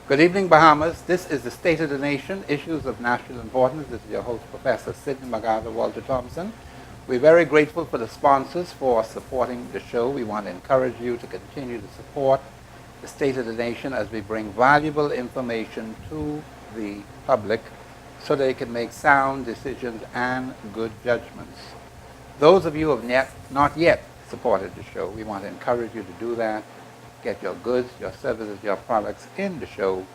Good evening, Bahamas. This is the State of the Nation, Issues of National Importance. This is your host, Professor Sidney, McArthur, Walter Thompson. We're very grateful for the sponsors for supporting the show. We want to encourage you to continue to support the State of the Nation as we bring valuable information to the public so they can make sound decisions and good judgments. Those of you who have not yet supported the show, we want to encourage you to do that. Get your goods, your services, your products in the show.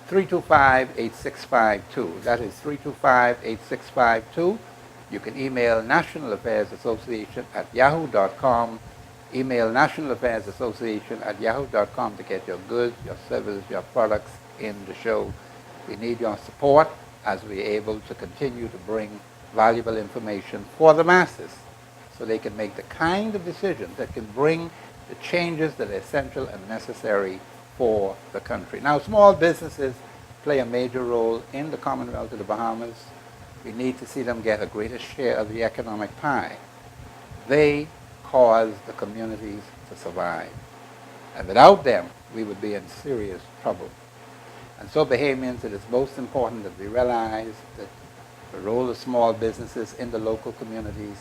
325-8652. That is 325-8652. You can email National Affairs Association at yahoo.com. Email National Affairs Association at yahoo.com to get your goods, your services, your products in the show. We need your support as we're able to continue to bring valuable information for the masses so they can make the kind of decisions that can bring the changes that are essential and necessary for the country. Now, small businesses play a major role in the Commonwealth of the Bahamas. We need to see them get a greater share of the economic pie. They cause the communities to survive. And without them, we would be in serious trouble. And so, Bahamians, it is most important that we realize that the role of small businesses in the local communities,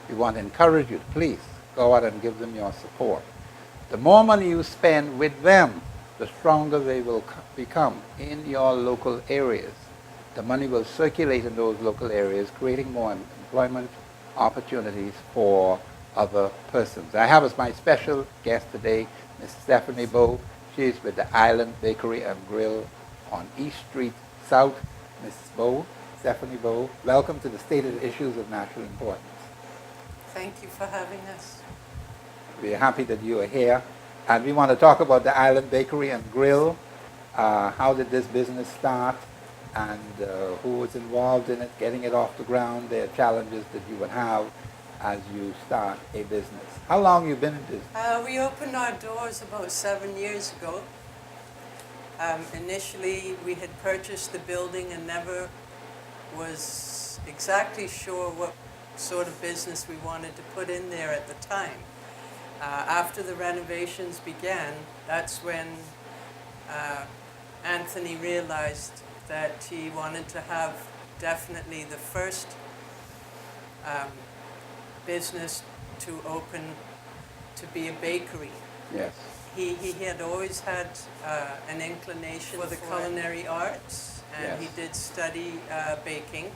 we want to encourage you to please go out and give them your support. The more money you spend with them, the stronger they will become in your local areas. The money will circulate in those local areas, creating more employment opportunities for other persons. I have as my special guest today, Ms. Stephanie Bowe. She is with the Island Bakery and Grill on East Street South. Mrs. Bowe, Stephanie Bowe, welcome to the State of the Issues of National Importance. Thank you for having us. We're happy that you are here. And we want to talk about the Island Bakery and Grill. How did this business start? And who was involved in it, getting it off the ground, the challenges that you would have as you start a business. How long have you been in business? We opened our doors about 7 years ago. Initially, we had purchased the building and never was exactly sure what sort of business we wanted to put in there at the time. After the renovations began, that's when Anthony realized that he wanted to have definitely the first business to open to be a bakery. Yes. He had always had an inclination for the culinary arts, and Yes. he did study baking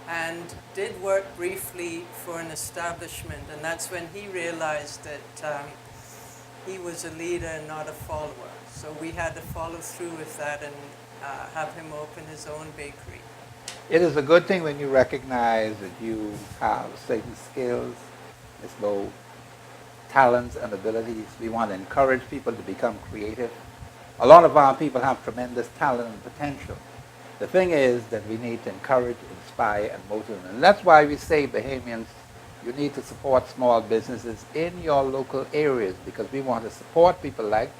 and did work briefly for an establishment, and that's when he realized that he was a leader and not a follower. So we had to follow through with that and have him open his own bakery. It is a good thing when you recognize that you have certain skills, Ms. Bowe, talents and abilities. We want to encourage people to become creative. A lot of our people have tremendous talent and potential. The thing is that we need to encourage, inspire, and motivate them. And that's why we say, Bahamians, you need to support small businesses in your local areas, because we want to support people like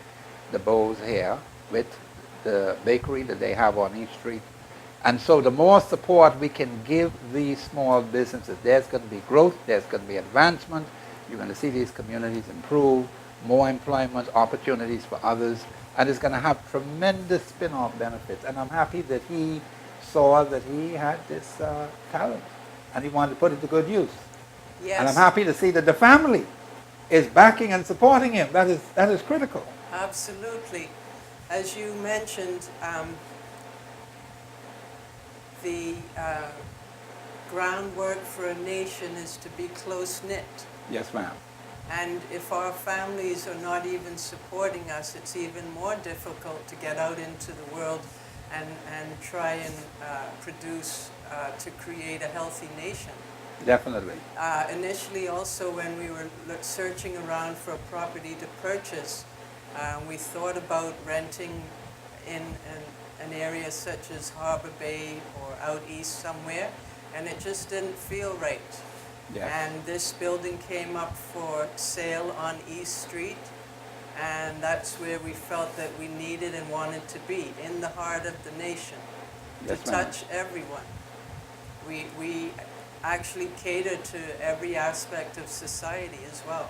the Bowes here with the bakery that they have on East Street. And so the more support we can give these small businesses, there's going to be growth, there's going to be advancement, you're going to see these communities improve, more employment opportunities for others, and it's going to have tremendous spin-off benefits. And I'm happy that he saw that he had this talent, and he wanted to put it to good use. Yes. And I'm happy to see that the family is backing and supporting him. That is critical. Absolutely. As you mentioned, the groundwork for a nation is to be close-knit. Yes, ma'am. And if our families are not even supporting us, it's even more difficult to get out into the world and try and produce to create a healthy nation. Definitely. Initially also when we were searching around for a property to purchase, we thought about renting in an area such as Harbor Bay or out east somewhere, and it just didn't feel right. Yes. And this building came up for sale on East Street, and that's where we felt that we needed and wanted to be, in the heart of the nation, Yes, to ma'am. touch everyone. We actually cater to every aspect of society as well.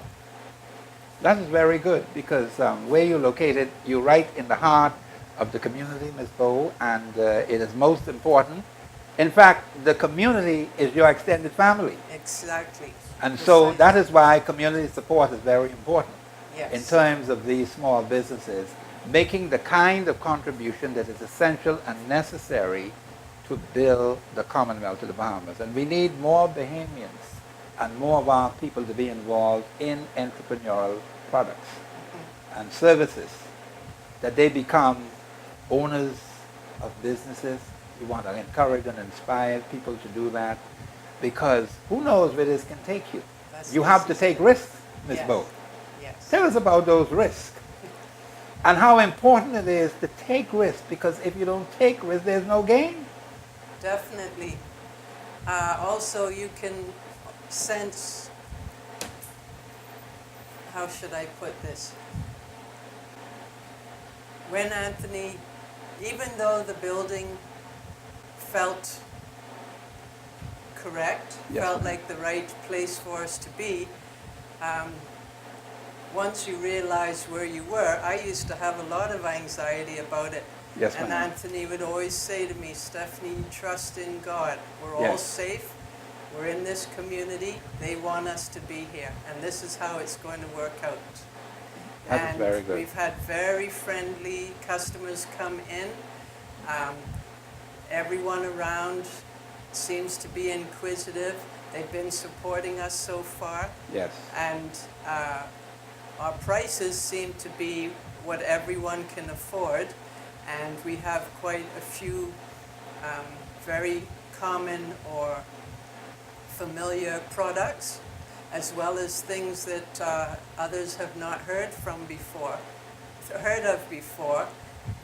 That is very good, because where you're located, you're right in the heart of the community, Ms. Bowe, and it is most important. In fact, the community is your extended family. Exactly. And so that is why community support is very important Yes. in terms of these small businesses, making the kind of contribution that is essential and necessary to build the Commonwealth of the Bahamas. And we need more Bahamians and more of our people to be involved in entrepreneurial products and services, that they become owners of businesses. We want to encourage and inspire people to do that, because who knows where this can take you. You have to take risks, Ms. Yes. Bowe. Yes. Tell us about those risks and how important it is to take risks, because if you don't take risks, there's no gain. Definitely. Also, you can sense, how should I put this? When Anthony, even though the building felt correct, Yes, felt ma'am. like the right place for us to be, once you realize where you were, I used to have a lot of anxiety about it. Yes, And ma'am. Anthony would always say to me, Stephanie, trust in God. We're all Yes. safe. We're in this community. They want us to be here. And this is how it's going to work out. That is And very good. we've had very friendly customers come in. Everyone around seems to be inquisitive. They've been supporting us so far. Yes. And our prices seem to be what everyone can afford. And we have quite a few very common or familiar products, as well as things that others have not heard of before,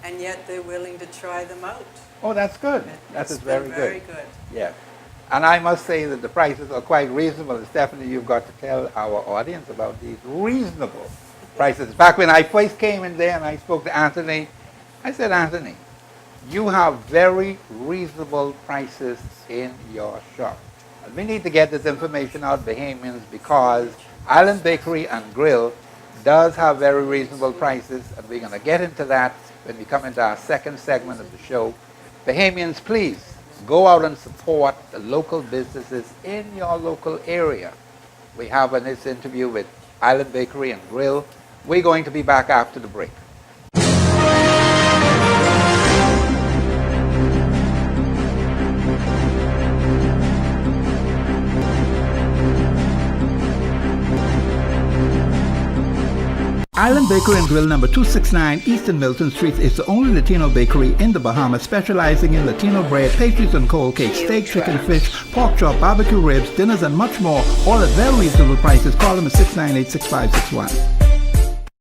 and yet they're willing to try them out. Oh, that's good. That It's is been very very good. good. Yes. And I must say that the prices are quite reasonable. And Stephanie, you've got to tell our audience about these reasonable prices. In fact, when I first came in there and I spoke to Anthony, I said, Anthony, you have very reasonable prices in your shop. And we need to get this information out, Bahamians, because Island Bakery and Grill does have very reasonable prices, and we're going to get into that when we come into our second segment of the show. Bahamians, please go out and support the local businesses in your local area. We have in this interview with Island Bakery and Grill. We're going to be back after the break. Island Bakery and Grill number 269 Eastern Milton Street is the only Latino bakery in the Bahamas specializing in Latino bread, pastries and cold cakes, steak, chicken, fish, pork chop, barbecue ribs, dinners and much more, all at very reasonable prices. Call them at 698-6561.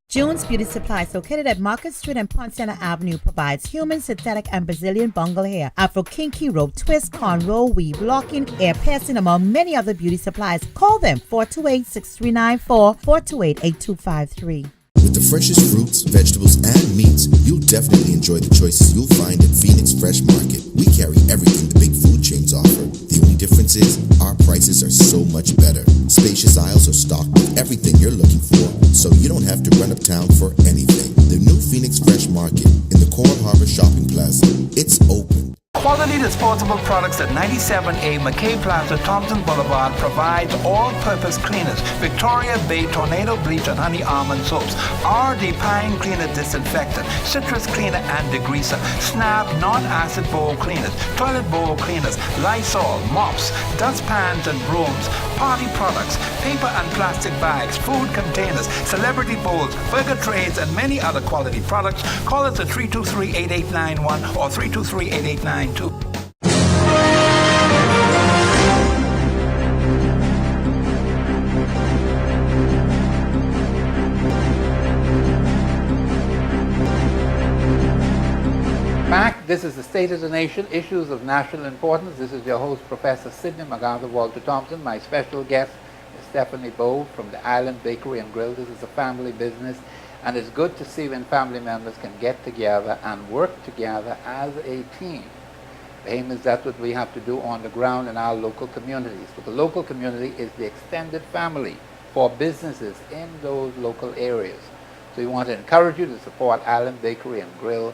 June's Beauty Supplies, located at Market Street and Pont Center Avenue, provides human, synthetic, and Brazilian bungle hair, Afro kinky, rope twist, cornrow, weave, locking, hair piercing, among many other beauty supplies. Call them 428-6394, 428-8253. With the freshest fruits, vegetables, and meats, you'll definitely enjoy the choices you'll find at Phoenix Fresh Market. We carry everything the big food chains offer. The only difference is our prices are so much better. Spacious aisles are stocked with everything you're looking for, so you don't have to run uptown for anything. The new Phoenix Fresh Market in the Coral Harbor Shopping Plaza. It's open. Quality disposable products at 97A McKay Plaza, Thompson Boulevard provides all-purpose cleaners, Victoria Bay Tornado Bleach and Honey Almond Soaps, RD Pine Cleaner Disinfectant, Citrus Cleaner and Degreaser, Snap Non-Acid Bowl Cleaners, Toilet Bowl Cleaners, Lysol, Mops, Dustpans and Brooms, Party Products, Paper and Plastic Bags, Food Containers, Celebrity Bowls, Burger Trays, and many other quality products. Call us at 323-8891 or 323-8892. Back, this is the State of the Nation, Issues of National Importance. This is your host, Professor Sidney McArthur Walter Thompson. My special guest is Stephanie Bowe from the Island Bakery and Grill. This is a family business, and it's good to see when family members can get together and work together as a team. Bahamians, that's what we have to do on the ground in our local communities. But the local community is the extended family for businesses in those local areas. So we want to encourage you to support Island Bakery and Grill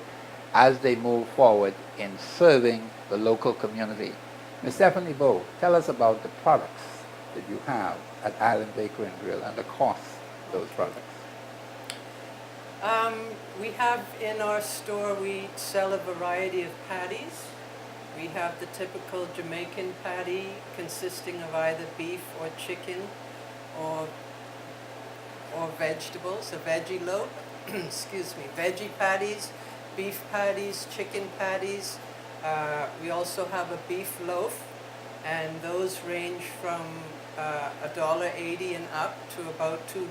as they move forward in serving the local community. Ms. Stephanie Bowe, tell us about the products that you have at Island Bakery and Grill and the cost of those products. We have in our store, we sell a variety of patties. We have the typical Jamaican patty consisting of either beef or chicken or vegetables, a veggie loaf, excuse me, veggie patties, beef patties, chicken patties. We also have a beef loaf, and those range from $1.80 and up to about $2.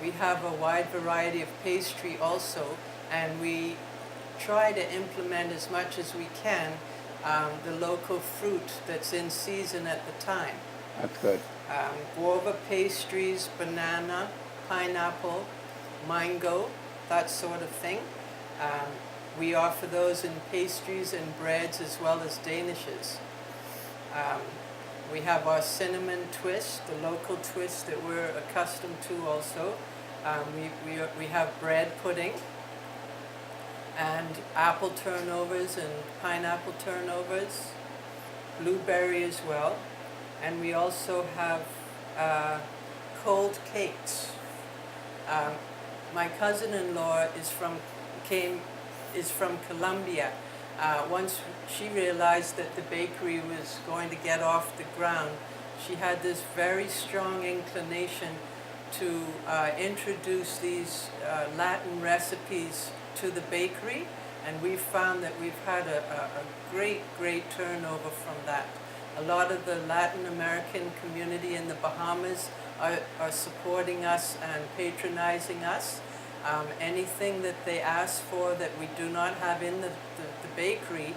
We have a wide variety of pastry also, and we try to implement as much as we can the local fruit that's in season at the time. That's good. Guava pastries, banana, pineapple, mango, that sort of thing. We offer those in pastries and breads as well as danishes. We have our cinnamon twist, the local twist that we're accustomed to also. We have bread pudding and apple turnovers and pineapple turnovers, blueberry as well. And we also have cold cakes. My cousin-in-law is from Colombia. Once she realized that the bakery was going to get off the ground, she had this very strong inclination to introduce these Latin recipes to the bakery, and we've found that we've had a great turnover from that. A lot of the Latin American community in the Bahamas are supporting us and patronizing us. Anything that they ask for that we do not have in the bakery,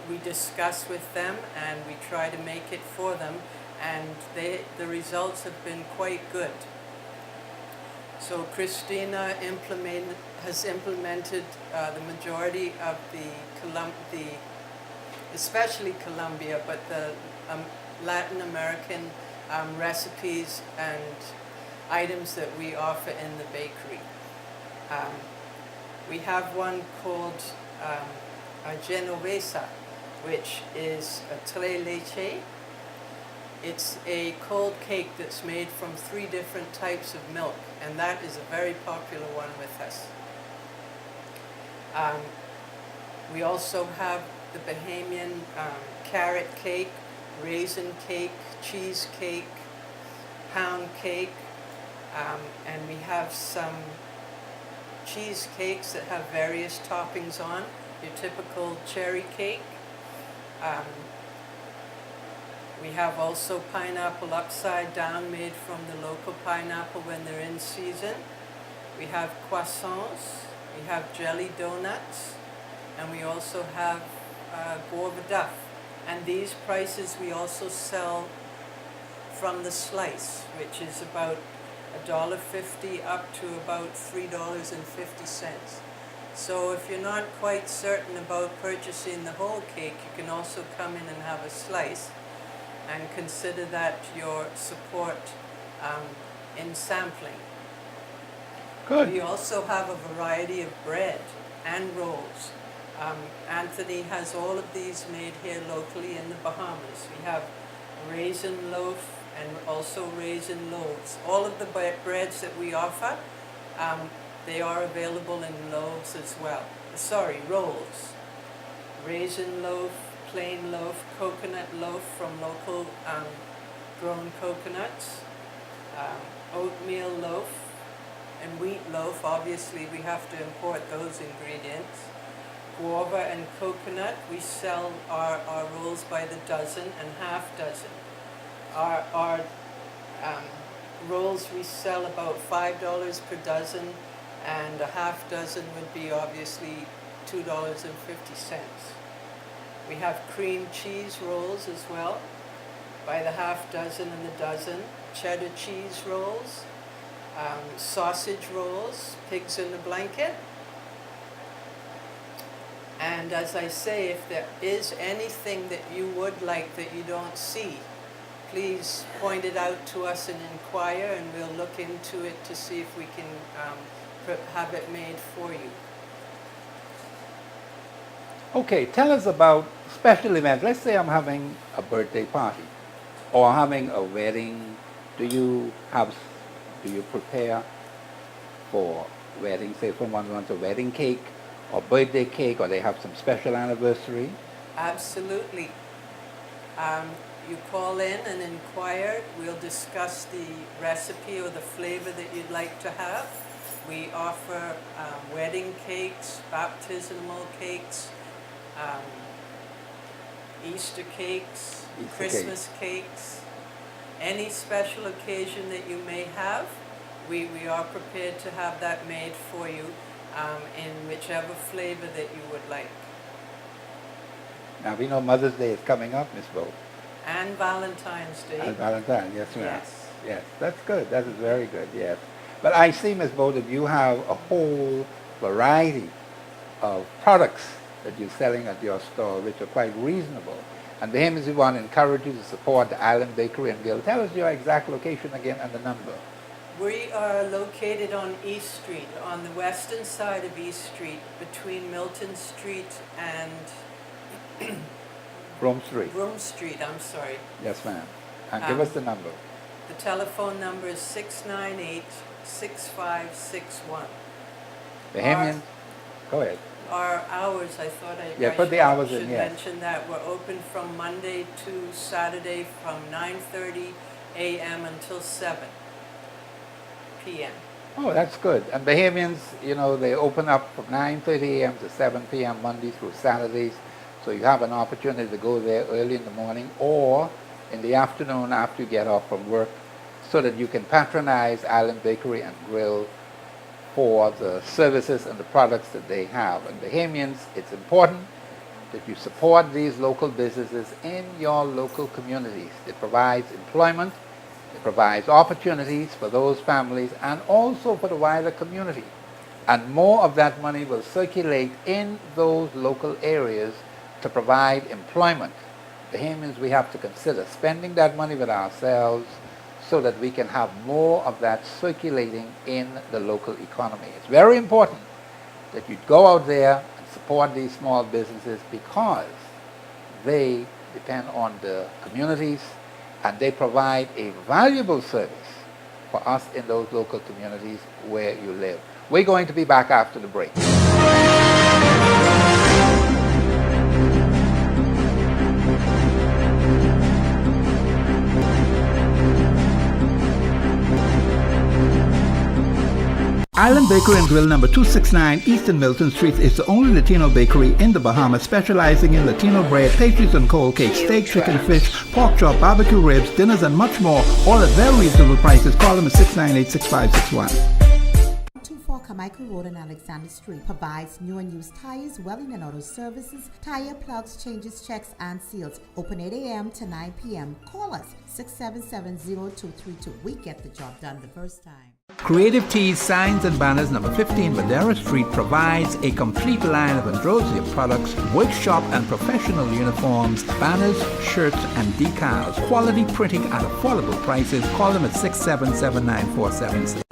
we discuss with them and we try to make it for them, and the results have been quite good. So Christina has implemented the majority of especially Colombia, but the Latin American recipes and items that we offer in the bakery. We have one called a genovesa, which is a tres leche. It's a cold cake that's made from 3 different types of milk, and that is a very popular one with us. We also have the Bahamian carrot cake, raisin cake, cheesecake, pound cake, and we have some cheesecakes that have various toppings on, your typical cherry cake. We have also pineapple upside down made from the local pineapple when they're in season. We have croissants, we have jelly donuts, and we also have guava duff. And these prices we also sell from the slice, which is about $1.50 up to about $3.50. So if you're not quite certain about purchasing the whole cake, you can also come in and have a slice and consider that your support in sampling. Good. We also have a variety of bread and rolls. Anthony has all of these made here locally in the Bahamas. We have raisin loaf and also raisin loaves. All of the breads that we offer, they are available in loaves as well. Sorry, rolls. Raisin loaf, plain loaf, coconut loaf from local grown coconuts, oatmeal loaf, and wheat loaf. Obviously, we have to import those ingredients. Guava and coconut, we sell our rolls by the dozen and half dozen. Our rolls we sell about $5 per dozen, and a half dozen would be obviously $2.50. We have cream cheese rolls as well, by the half dozen and the dozen. Cheddar cheese rolls, sausage rolls, pigs in a blanket. And as I say, if there is anything that you would like that you don't see, please point it out to us and inquire, and we'll look into it to see if we can have it made for you. Okay, tell us about special events. Let's say I'm having a birthday party or having a wedding. Do you prepare for wedding? Say someone wants a wedding cake or birthday cake, or they have some special anniversary? Absolutely. You call in and inquire. We'll discuss the recipe or the flavor that you'd like to have. We offer wedding cakes, baptismal cakes, Easter cakes, Christmas cakes. Any special occasion that you may have, we are prepared to have that made for you in whichever flavor that you would like. Now, we know Mother's Day is coming up, Miss Bowe. And Valentine's Day. And Valentine's, yes, ma'am. Yes. Yes, that's good. That is very good, yes. But I see, Miss Bowe, that you have a whole variety of products that you're selling at your store, which are quite reasonable. And Bahamians, we want to encourage you to support the Island Bakery and Grill. Tell us your exact location again and the number. We are located on East Street, on the western side of East Street, between Milton Street and Rome Street. Broome Street, I'm sorry. Yes, ma'am. And give us the number. The telephone number is 698-6561. Bahamians, go ahead. Our hours, I thought I put the hours in, should yes. mention that. We're open from Monday to Saturday from 9:30 a.m. until 7 p.m. Oh, that's good. And Bahamians, you know, they open up from 9:30 a.m. to 7 p.m. Monday through Saturdays. So you have an opportunity to go there early in the morning or in the afternoon after you get off from work so that you can patronize Island Bakery and Grill for the services and the products that they have. And Bahamians, it's important that you support these local businesses in your local communities. It provides employment, it provides opportunities for those families and also for the wider community. And more of that money will circulate in those local areas to provide employment. Bahamians, we have to consider spending that money with ourselves so that we can have more of that circulating in the local economy. It's very important that you go out there and support these small businesses because they depend on the communities and they provide a valuable service for us in those local communities where you live. We're going to be back after the break. Island Bakery and Grill number 269 Eastern Milton Street is the only Latino bakery in the Bahamas specializing in Latino bread, pastries and cold cakes, steak, chicken, fish, pork chop, barbecue ribs, dinners and much more, all at very reasonable prices. Call them at 698-6561. 24 Carmichael Road and Alexander Street provides new and used tires, welding and auto services, tire plugs, changes, checks, and seals. Open 8 a.m. to 9 p.m. Call us 677-0232. We get the job done the first time. Creative Tees, Signs and Banners, number 15 Madera Street, provides a complete line of Androsia products, workshop and professional uniforms, banners, shirts, and decals. Quality printing at affordable prices. Call them at 677-9476.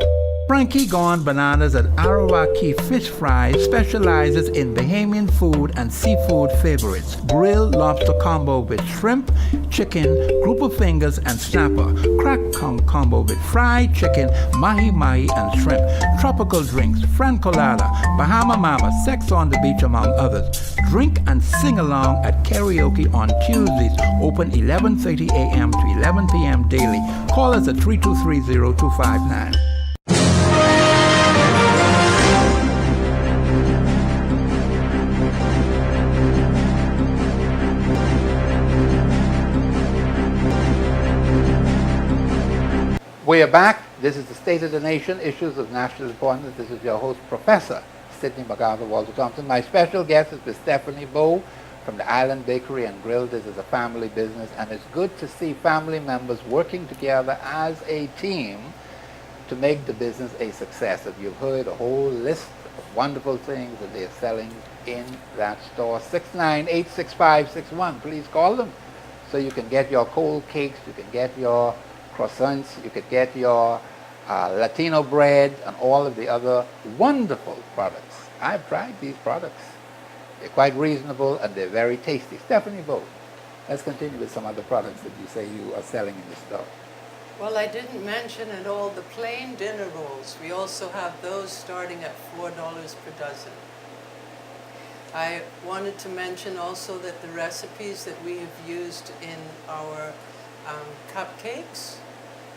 Frankie Gone Bananas at Arawaki Fish Fry specializes in Bahamian food and seafood favorites. Grilled lobster combo with shrimp, chicken, grouper fingers, and snapper. Crack kong combo with fried chicken, mahi-mahi, and shrimp. Tropical drinks, francolada, Bahama Mama, Sex on the Beach, among others. Drink and sing along at karaoke on Tuesdays. Open 11:30 a.m. to 11 p.m. daily. Call us at 323-0259. We are back. This is the State of the Nation, Issues of National Importance. This is your host, Professor Sidney McArthur, Walter Thompson. My special guest is Ms. Stephanie Bowe from the Island Bakery and Grill. This is a family business, and it's good to see family members working together as a team to make the business a success. If you've heard a whole list of wonderful things that they're selling in that store, 698-6561. Please call them so you can get your cold cakes, you can get your croissants, you could get your Latino bread, and all of the other wonderful products. I've tried these products. They're quite reasonable and they're very tasty. Stephanie Bowe, let's continue with some other products that you say you are selling in the store. Well, I didn't mention at all the plain dinner rolls. We also have those starting at $4 per dozen. I wanted to mention also that the recipes that we have used in our cupcakes,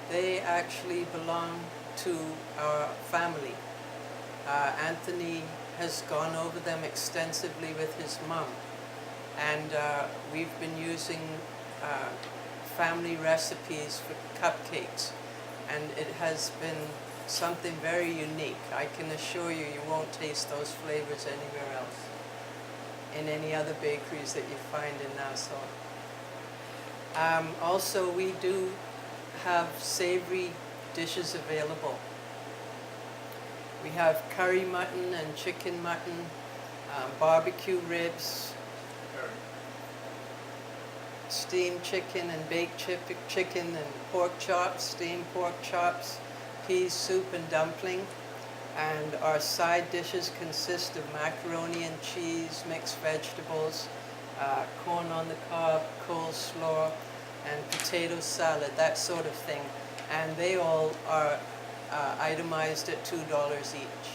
they actually belong to our family. Anthony has gone over them extensively with his mom, and we've been using family recipes for cupcakes, and it has been something very unique. I can assure you, you won't taste those flavors anywhere else in any other bakeries that you find in Nassau. Also, we do have savory dishes available. We have curry mutton and chicken mutton, barbecue ribs, steamed chicken and baked chicken and pork chops, steamed pork chops, peas soup and dumpling. And our side dishes consist of macaroni and cheese, mixed vegetables, corn on the cob, coleslaw, and potato salad, that sort of thing. And they all are itemized at $2 each.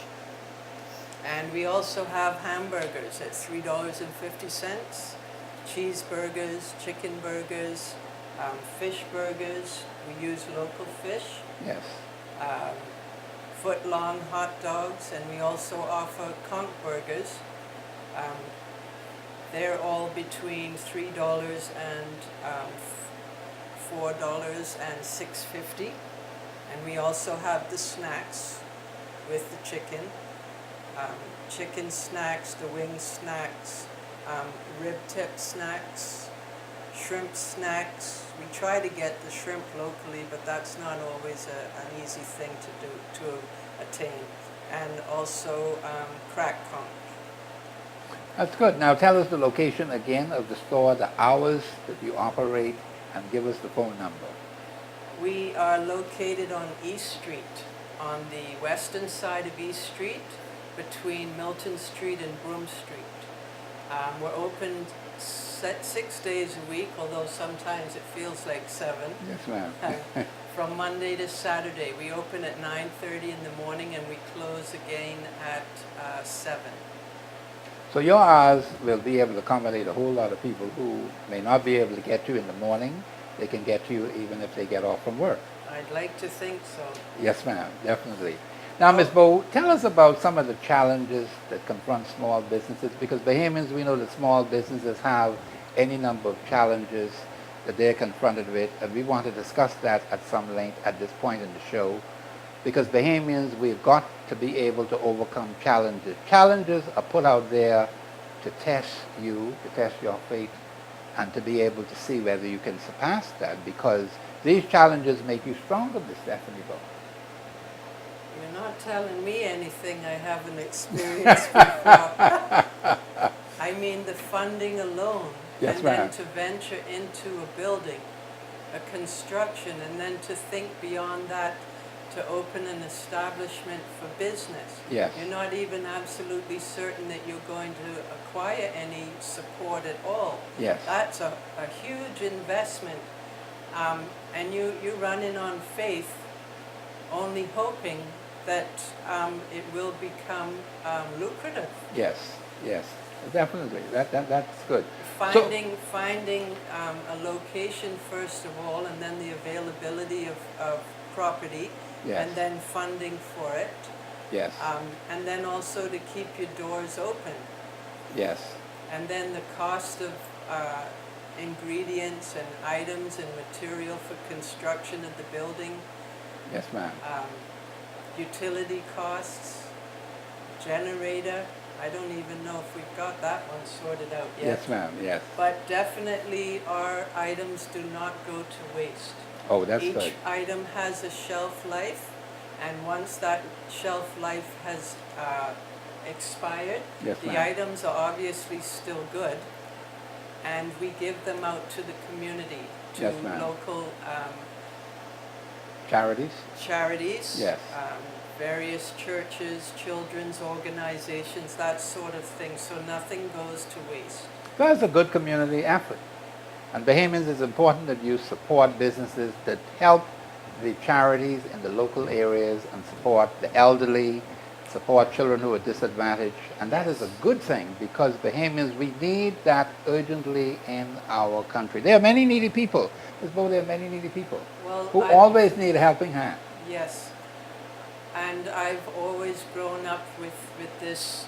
And we also have hamburgers at $3.50, cheeseburgers, chicken burgers, fish burgers. We use local fish. Yes. Foot-long hot dogs, and we also offer conch burgers. They're all between $3 and $4 and $6.50. And we also have the snacks with the chicken. Chicken snacks, the wing snacks, rib tip snacks, shrimp snacks. We try to get the shrimp locally, but that's not always an easy thing to attain. And also crack conch. That's good. Now tell us the location again of the store, the hours that you operate, and give us the phone number. We are located on East Street, on the western side of East Street, between Milton Street and Broome Street. We're open 6 days a week, although sometimes it feels like 7. Yes, ma'am. From Monday to Saturday. We open at 9:30 in the morning and we close again at 7. So your hours will be able to accommodate a whole lot of people who may not be able to get to you in the morning. They can get to you even if they get off from work. I'd like to think so. Yes, ma'am, definitely. Now, Ms. Bowe, tell us about some of the challenges that confront small businesses, because Bahamians, we know that small businesses have any number of challenges that they're confronted with, and we want to discuss that at some length at this point in the show, because Bahamians, we've got to be able to overcome challenges. Challenges are put out there to test you, to test your faith, and to be able to see whether you can surpass that, because these challenges make you stronger, Ms. Stephanie Bowe. You're not telling me anything I haven't experienced before. I mean, the funding alone, Yes, and ma'am. then to venture into a building, a construction, and then to think beyond that, to open an establishment for business. Yes. You're not even absolutely certain that you're going to acquire any support at all. Yes. That's a huge investment. And you run in on faith, only hoping that it will become lucrative. Yes, yes, definitely. That's good. Finding a location first of all, and then the availability of property, Yes. and then funding for it, Yes, and then also to keep your doors open, yes, and then the cost of ingredients and items and material for construction of the building, yes, ma'am. utility costs, generator. I don't even know if we've got that one sorted out yet. Yes, ma'am, yes. But definitely our items do not go to waste. Oh, that's Each good. item has a shelf life, and once that shelf life has expired, Yes, the ma'am. items are obviously still good, and we give them out to the community, to Yes, ma'am. local Charities? charities, Yes. various churches, children's organizations, that sort of thing, so nothing goes to waste. That's a good community effort. And Bahamians, it's important that you support businesses that help the charities in the local areas and support the elderly, support children who are disadvantaged. And that is a good thing because Bahamians, we need that urgently in our country. There are many needy people. Ms. Bowe, there are many needy people Well, who always need a helping hand. Yes, and I've always grown up with this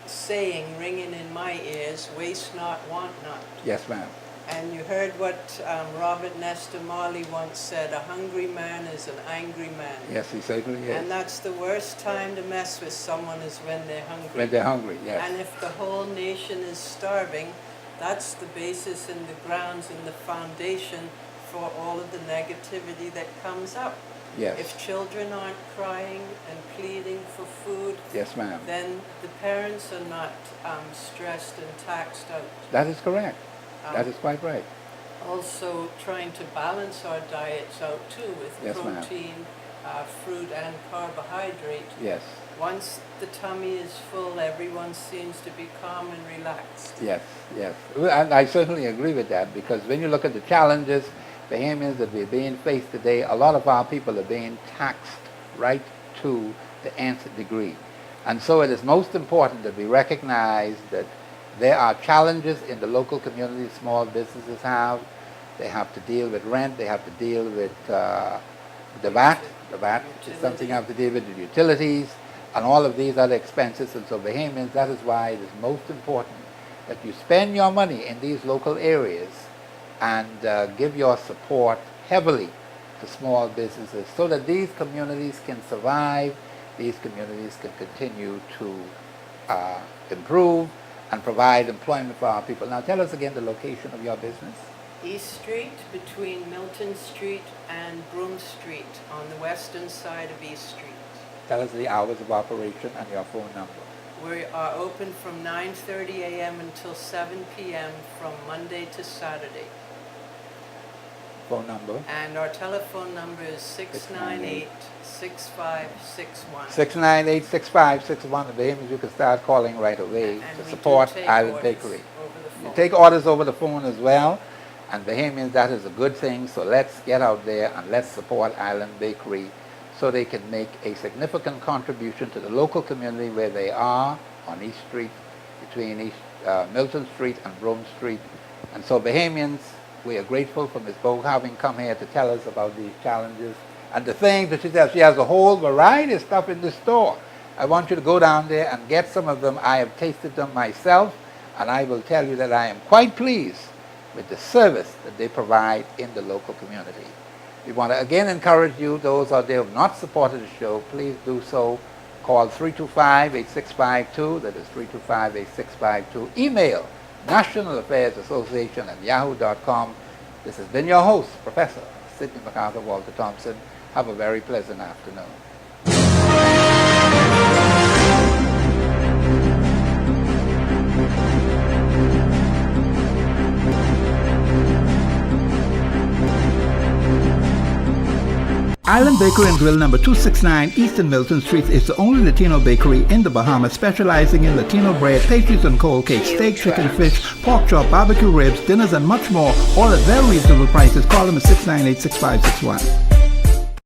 saying ringing in my ears, waste not, want not. Yes, ma'am. And you heard what Robert Nesta Marley once said, a hungry man is an angry man. Yes, he certainly is. And that's the worst time to mess with someone is when they're hungry. When they're hungry, yes. And if the whole nation is starving, that's the basis and the grounds and the foundation for all of the negativity that comes up. Yes. If children aren't crying and pleading for food, Yes, ma'am. then the parents are not stressed and taxed out. That is correct. That is quite right. Also trying to balance our diets out too with Yes, ma'am. protein, fruit and carbohydrate. Yes. Once the tummy is full, everyone seems to be calm and relaxed. Yes, yes. And I certainly agree with that because when you look at the challenges, Bahamians that we're being faced today, a lot of our people are being taxed right to the nth degree. And so it is most important that we recognize that there are challenges in the local community small businesses have. They have to deal with rent, they have to deal with the VAT. The VAT is something you have to deal with, the utilities, and all of these other expenses. And so Bahamians, that is why it is most important that you spend your money in these local areas and give your support heavily to small businesses so that these communities can survive, these communities can continue to improve and provide employment for our people. Now tell us again the location of your business. East Street between Milton Street and Broome Street on the western side of East Street. Tell us the hours of operation and your phone number. We are open from 9:30 a.m. until 7 p.m. from Monday to Saturday. Phone number? And our telephone number is 698-6561. 698-6561. The Bahamians, you can start calling right away And to we support do take Island orders Bakery. over the You phone. take orders over the phone as well, and Bahamians, that is a good thing. So let's get out there and let's support Island Bakery so they can make a significant contribution to the local community where they are on East Street, between Milton Street and Broome Street. And so Bahamians, we are grateful for Ms. Bowe having come here to tell us about these challenges and the things that she says. She has a whole variety of stuff in the store. I want you to go down there and get some of them. I have tasted them myself, and I will tell you that I am quite pleased with the service that they provide in the local community. We want to again encourage you, those out there who have not supported the show, please do so. Call 325-8652, that is 325-8652. Email National Affairs Association at yahoo.com. This has been your host, Professor Sidney McArthur, Walter Thompson. Have a very pleasant afternoon. Island Bakery and Grill number 269 East and Milton Street is the only Latino bakery in the Bahamas specializing in Latino bread, pastries and cold cakes, steak, chicken, fish, pork chop, barbecue ribs, dinners and much more, all at very reasonable prices. Call them at 698-6561.